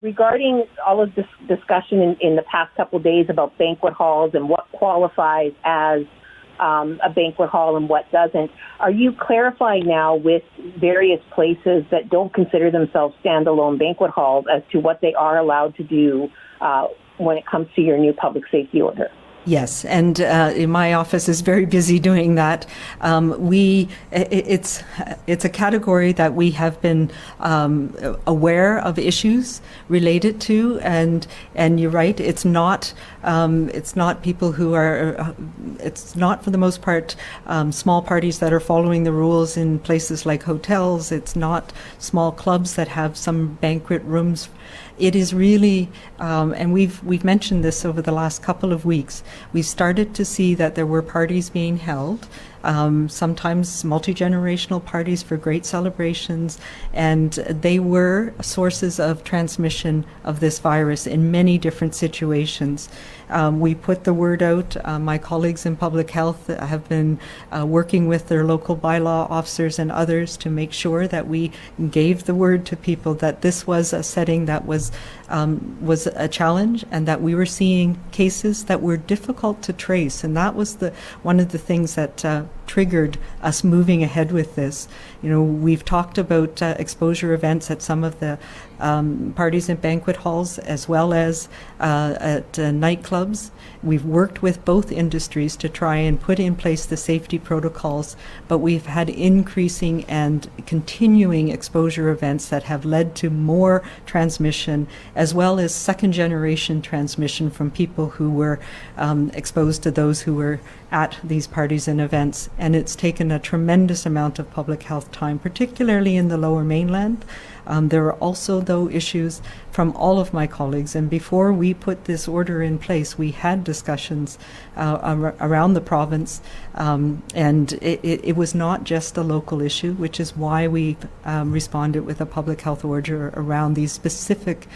Regarding all of this discussion in the past couple of days about banquet halls and what qualifies as a banquet hall and what doesn't, are you clarifying now with various places that don't consider themselves standalone banquet halls as to what they are allowed to do when it comes to your new public safety order? Yes, and my office is very busy doing that. It's a category that we have been aware of issues related to, and you're right. It's not people who are. It's not for the most part small parties that are following the rules in places like hotels. It's not small clubs that have some banquet rooms. It is really, and we've mentioned this over the last couple of weeks, we started to see that there were parties being held, sometimes multi-generational parties for great celebrations, and they were sources of transmission of this virus in many different situations. We put the word out. My colleagues in public health have been working with their local bylaw officers and others to make sure that we gave the word to people that this was a setting that was a challenge, and that we were seeing cases that were difficult to trace, and that was one of the things that triggered us moving ahead with this. You know, we've talked about exposure events at some of the parties and banquet halls, as well as at nightclubs. We've worked with both industries to try and put in place the safety protocols, but we've had increasing and continuing exposure events that have led to more transmission, as well as second generation transmission from people who were exposed to those who were at these parties and events. And it's taken a tremendous amount of public health time, particularly in the Lower Mainland. There are also, though, issues from all of my colleagues, and before we put this order in place, we had discussions around the province, and it was not just a local issue, which is why we responded with a public health order around these specific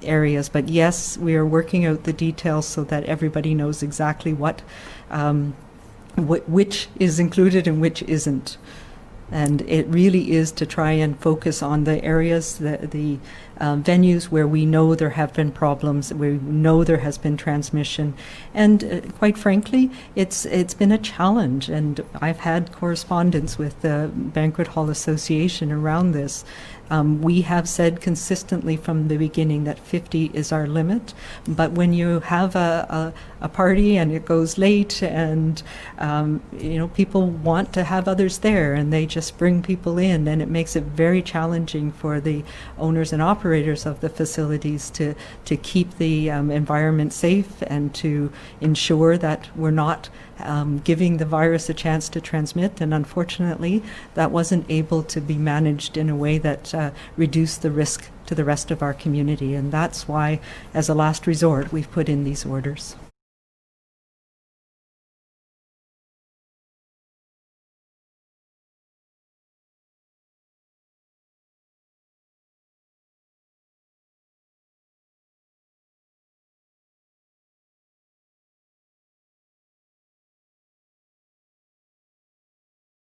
areas. But yes, we are working out the details so that everybody knows exactly which is included and which isn't. And it really is to try and focus on the areas, the venues where we know there have been problems, where we know there has been transmission. And quite frankly, it's been a challenge. And I've had correspondence with the Banquet Hall Association around this. We have said consistently from the beginning that 50 is our limit, but when you have a party and it goes late, and people want to have others there, and they just bring people in, and it makes it very challenging for the owners and operators of the facilities to keep the environment safe and to ensure that we're not giving the virus a chance to transmit. And unfortunately, that wasn't able to be managed in a way that reduced the risk to the rest of our community. And that's why, as a last resort, we've put in these orders.